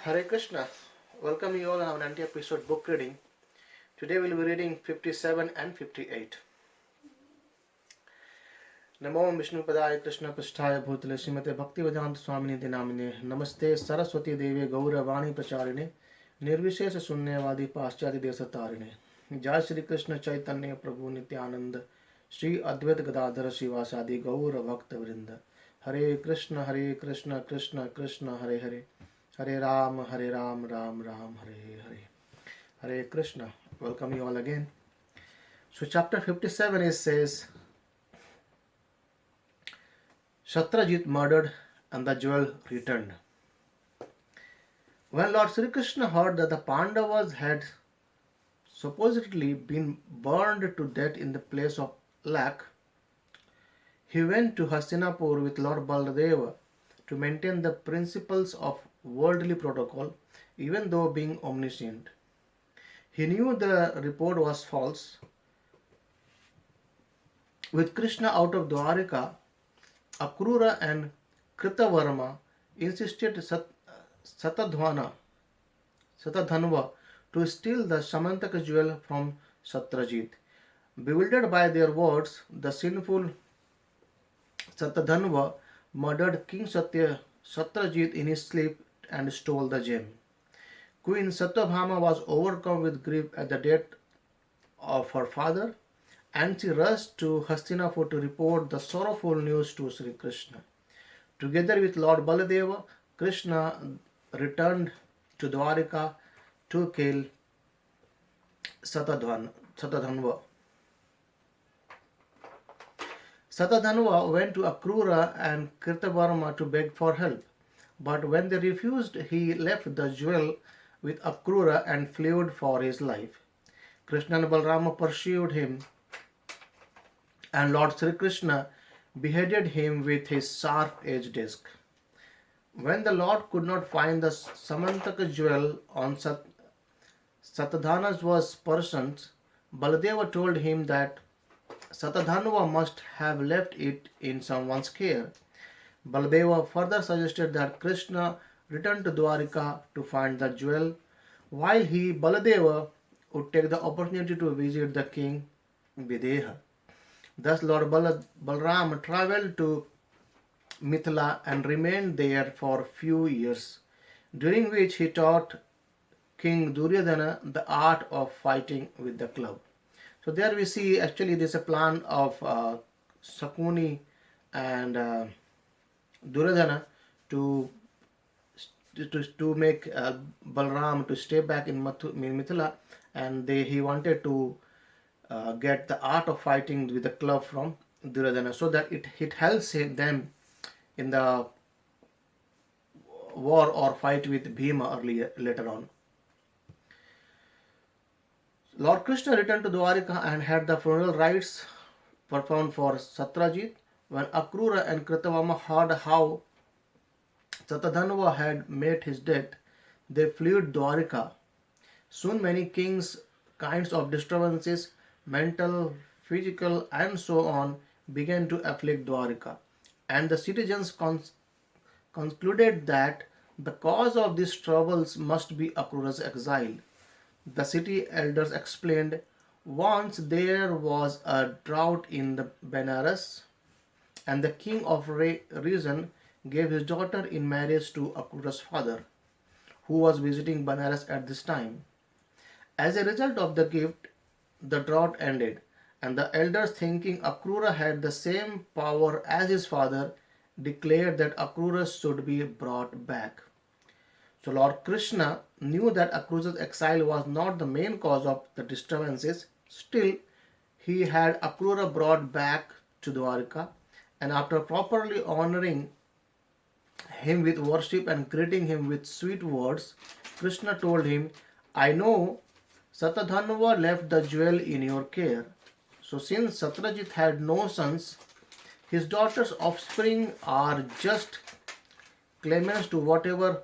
Hare Krishna. Welcome you all on our anti-episode book reading. Today we'll be reading 57 and 58. नमो विष्णुपदाय कृष्णपृष्ठाय भूतले श्रीमते भक्तिवेदांत स्वामिनिधि नामिने नमस्ते सरस्वती देवी गौरवाणी प्रचारिणे निर्विशेष शून्यवादी पाश्चात्य देशतारिणे जय श्री कृष्ण चैतन्य प्रभु नित्यानंद श्री अद्वैत गदाधर शिवासादि गौर भक्त वृंद हरे Krishna Krishna Krishna Hare Hare Hare Ram Ram Ram Hare Hare Hare Krishna. Welcome you all again. So chapter 57 says Shatrajit murdered and the jewel returned. When Lord Sri Krishna heard that the Pandavas had supposedly been burned to death in the place of lack, he went to Hastinapur with Lord Baladeva to maintain the principles of worldly protocol, even though being omniscient. He knew the report was false. With Krishna out of Dwarika, Akrura and Kritavarma insisted Satadhanva to steal the Samantaka jewel from Satrajit. Bewildered by their words, the sinful Satadhanva murdered King Satrajit in his sleep and stole the gem. Queen Satyabhama was overcome with grief at the death of her father, and she rushed to Hastinapur to report the sorrowful news to Sri Krishna. Together with Lord Baladeva, Krishna returned to Dwarika to kill Satadhanva. Satadhanva went to Akrura and Kritavarma to beg for help, but when they refused, he left the jewel with Akrura and fled for his life. Krishna and Balrama pursued him, and Lord Sri Krishna beheaded him with his sharp-edged disc. When the Lord could not find the Samantaka jewel on Satadhanva's person, Baladeva told him that Satadhanva must have left it in someone's care. Baladeva further suggested that Krishna return to Dwarika to find the jewel, while he, Baladeva, would take the opportunity to visit the king Videha. Thus Lord Balram travelled to Mithila and remained there for few years, during which he taught King Duryodhana the art of fighting with the club. So there we see actually this is a plan of Sakuni and Duryodhana to make Balram to stay back in Mithila, and he wanted to get the art of fighting with the club from Duryodhana, so that it helps them in the war or fight with Bhima later on. Lord Krishna returned to Dwarika and had the funeral rites performed for Satrajit. When Akrura and Kritavarma heard how Satadhanva had met his death, they fled Dwarika. Soon many kinds of disturbances, mental, physical, and so on, began to afflict Dwarika, and the citizens concluded that the cause of these troubles must be Akrura's exile. The city elders explained, once there was a drought in the Benares, and the king of reason gave his daughter in marriage to Akrura's father, who was visiting Benares at this time. As a result of the gift, the drought ended, and the elders, thinking Akrura had the same power as his father, declared that Akrura should be brought back. So Lord Krishna knew that Akrura's exile was not the main cause of the disturbances. Still, he had Akrura brought back to Dwarika, and after properly honoring him with worship and greeting him with sweet words, Krishna told him, I know Satadhanva left the jewel in your care. So since Satrajit had no sons, his daughter's offspring are just claimants to whatever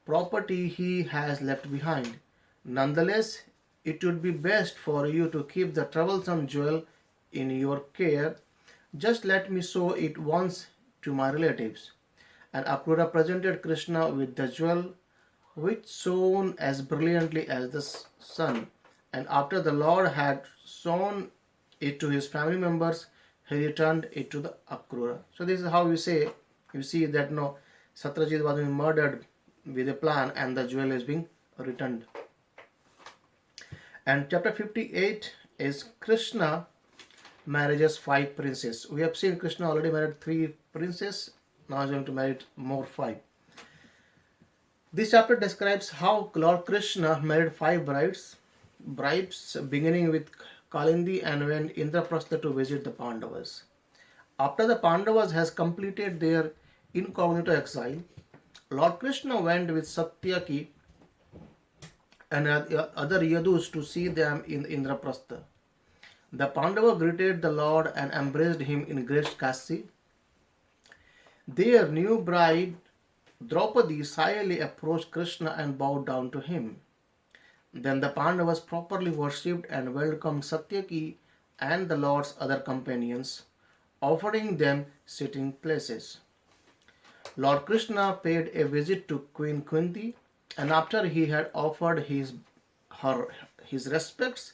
property he has left behind. Nonetheless, it would be best for you to keep the troublesome jewel in your care. Just let me show it once to my relatives. And Akrura presented Krishna with the jewel, which shone as brilliantly as the sun. And after the Lord had shown it to his family members, he returned it to the Akrura. So this is how you see that no, Satyajit was being murdered with a plan, and the jewel is being returned. And chapter 58 is Krishna marriages 5 princes. We have seen Krishna already married 3 princes. Now he's going to marry more 5. This chapter describes how Lord Krishna married 5 brides, beginning with Kalindi, and went Indraprastha to visit the Pandavas. After the Pandavas has completed their incognito exile, Lord Krishna went with Satyaki and other Yadus to see them in Indraprastha. The Pandava greeted the Lord and embraced him in great Kasi. Their new bride Draupadi shyly approached Krishna and bowed down to him. Then the Pandavas properly worshipped and welcomed Satyaki and the Lord's other companions, offering them sitting places. Lord Krishna paid a visit to Queen Kunti, and after he had offered his respects,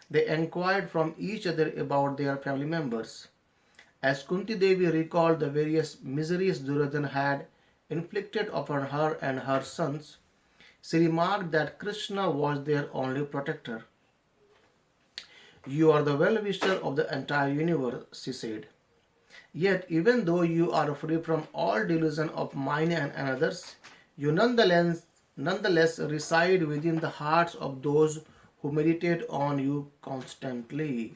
they inquired from each other about their family members. As Kunti Devi recalled the various miseries Duryodhana had inflicted upon her and her sons, she remarked that Krishna was their only protector. You are the well-wisher of the entire universe, she said. Yet, even though you are free from all delusion of mine and another's, you nonetheless reside within the hearts of those who meditate on you constantly.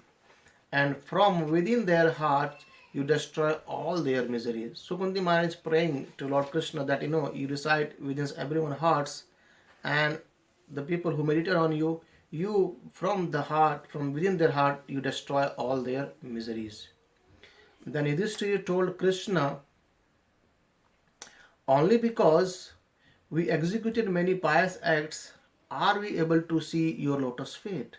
And from within their hearts, you destroy all their miseries. So Kunti Maharaj is praying to Lord Krishna that you reside within everyone's hearts, and the people who meditate on you, you from the heart, from within their heart, you destroy all their miseries. Then Yudhishthira told Krishna, only because we executed many pious acts are we able to see your lotus feet,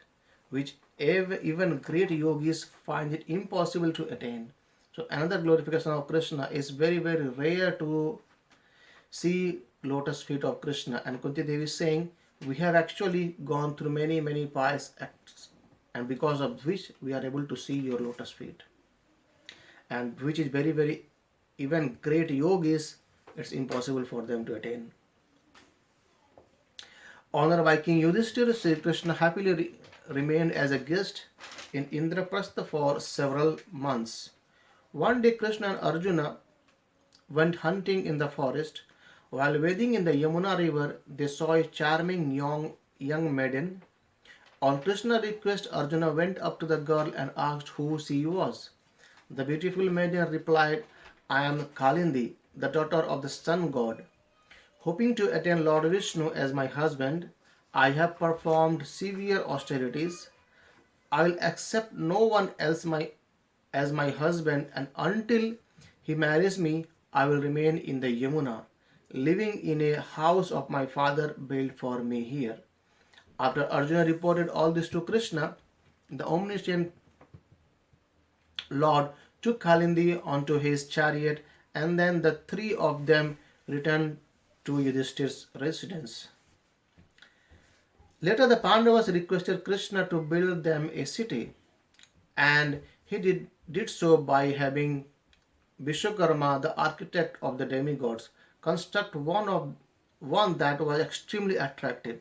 which even great yogis find it impossible to attain. So another glorification of Krishna is very, very rare to see lotus feet of Krishna. And Kunti Devi is saying, we have actually gone through many, many pious acts, and because of which we are able to see your lotus feet. And which is very, very, even great yogis, it's impossible for them to attain. Honored by King Yudhishthira, Sri Krishna happily remained as a guest in Indraprastha for several months. One day Krishna and Arjuna went hunting in the forest. While wading in the Yamuna river, they saw a charming young maiden. On Krishna's request, Arjuna went up to the girl and asked who she was. The beautiful maiden replied, I am Kalindi, the daughter of the sun god. Hoping to attain Lord Vishnu as my husband, I have performed severe austerities. I will accept no one else as my husband, and until he marries me, I will remain in the Yamuna, living in a house of my father built for me here. After Arjuna reported all this to Krishna, the omniscient Lord took Kalindi onto his chariot, and then the 3 of them returned to Yudhishthir's residence. Later, the Pandavas requested Krishna to build them a city, and he did so by having Vishwakarma, the architect of the demigods, construct one that was extremely attractive.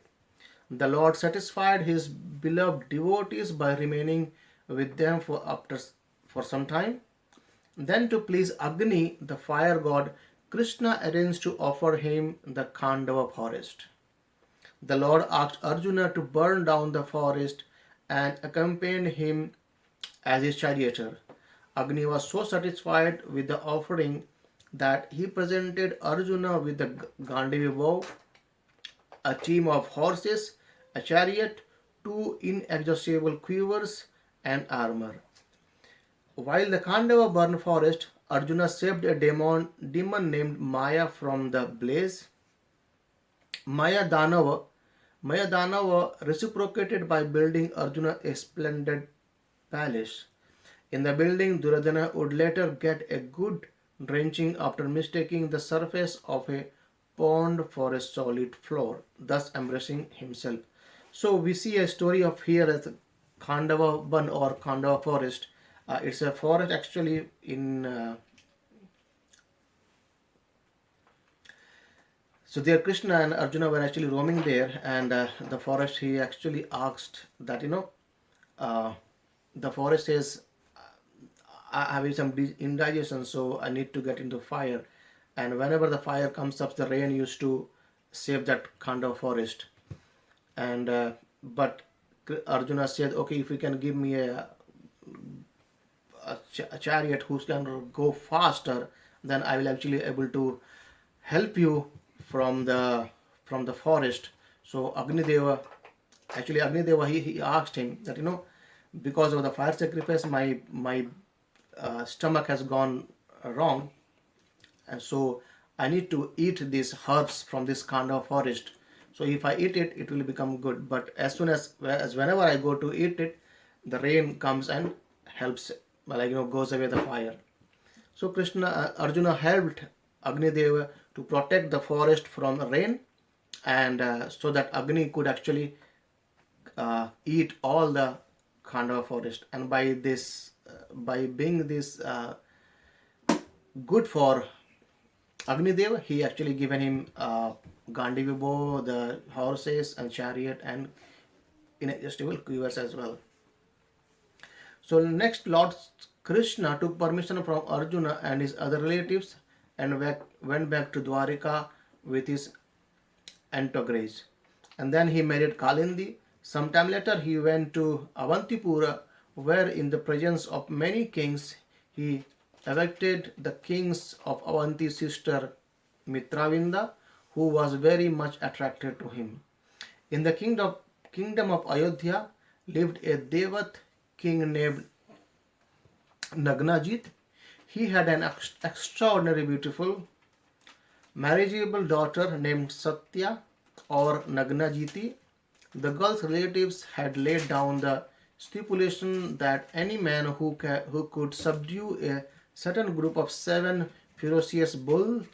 The Lord satisfied his beloved devotees by remaining with them for some time. Then, to please Agni, the fire god, Krishna arranged to offer him the Khandava forest. The Lord asked Arjuna to burn down the forest and accompanied him as his charioteer. Agni was so satisfied with the offering that he presented Arjuna with the Gandivi bow, a team of horses, a chariot, 2 inexhaustible quivers, and armor. While the Khandava burned forest, Arjuna saved a demon named Maya from the blaze. Maya Danava reciprocated by building Arjuna a splendid palace. In the building, Duryodhana would later get a good drenching after mistaking the surface of a pond for a solid floor, thus embracing himself. So we see a story of here as Khandava Ban or Khandava forest. It's a forest actually in so there Krishna and Arjuna were actually roaming there, and the forest he actually asked that uh, the forest says I have some indigestion, so I need to get into fire. And whenever the fire comes up, the rain used to save that kind of forest. And but Arjuna said, okay, if you can give me a chariot who can go faster, then I will actually able to help you from the forest. So Agni Deva he asked him that because of the fire sacrifice my stomach has gone wrong, and so I need to eat these herbs from this kind of forest. So if I eat it, it will become good. But as soon as whenever I go to eat it, the rain comes and helps, goes away the fire. So Arjuna helped Agni Deva to protect the forest from rain, and so that Agni could actually eat all the Khandava forest. And by being this good for Agnidev, he actually given him Gandivi bow, the horses and chariot, and inexhaustible quivers as well. So next, Lord Krishna took permission from Arjuna and his other relatives and went back to Dwarika with his entourage. And then he married Kalindi. Sometime later, he went to Avantipura, where in the presence of many kings, he elected the kings of Avanti's sister Mitravinda, who was very much attracted to him. In the kingdom of Ayodhya lived a Devat king named Nagnajit. He had an extraordinary beautiful marriageable daughter named Satya or Nagnajiti. The girl's relatives had laid down the stipulation that any man who could subdue a certain group of 7 ferocious bulls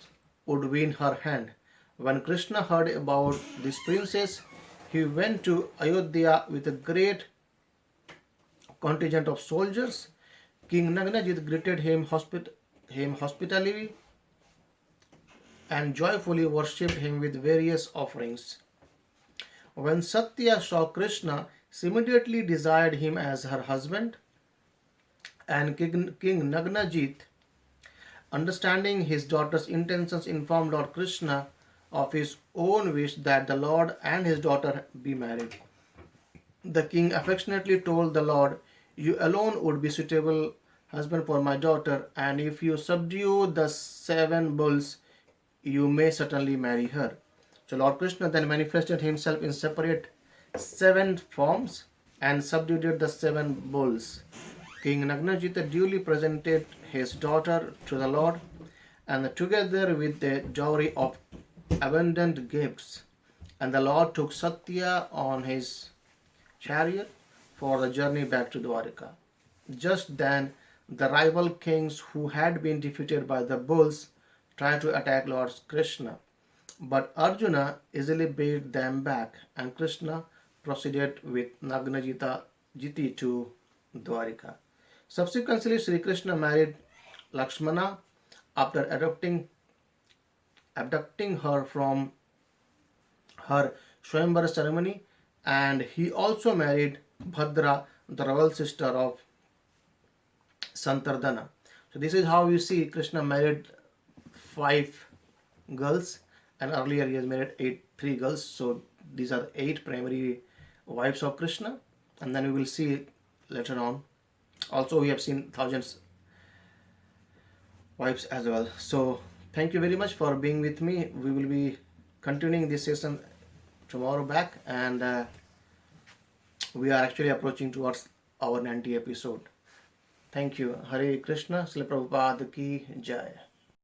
would win her hand. When Krishna heard about this princess, he went to Ayodhya with a great contingent of soldiers. King Nagnajit greeted him hospitably and joyfully worshipped him with various offerings. When Satya saw Krishna, she immediately desired him as her husband, and King Nagnajit, understanding his daughter's intentions, informed Lord Krishna of his own wish that the Lord and his daughter be married. The king affectionately told the Lord, "You alone would be suitable husband for my daughter, and if you subdue the 7 bulls, you may certainly marry her." So Lord Krishna then manifested himself in separate 7 forms and subdued the 7 bulls. King Nagnajita duly presented his daughter to the Lord, and together with the dowry of abundant gifts, and the Lord took Satya on his chariot for the journey back to Dwarika. Just then, the rival kings who had been defeated by the bulls tried to attack Lord Krishna, but Arjuna easily beat them back, and Krishna proceeded with Nagnajita Jiti to Dwarika. Subsequently, Sri Krishna married Lakshmana after abducting her from her Swayamvara ceremony, and he also married Bhadra, the royal sister of Santardana. So this is how you see Krishna married 5 girls, and earlier he has married 3 girls. So these are 8 primary wives of Krishna, and then we will see later on. Also, we have seen thousands wives as well. So thank you very much for being with me. We will be continuing this session tomorrow back, and we are actually approaching towards our 90 episode. Thank you. Hare Krishna. Srila Prabhupada ki Jai.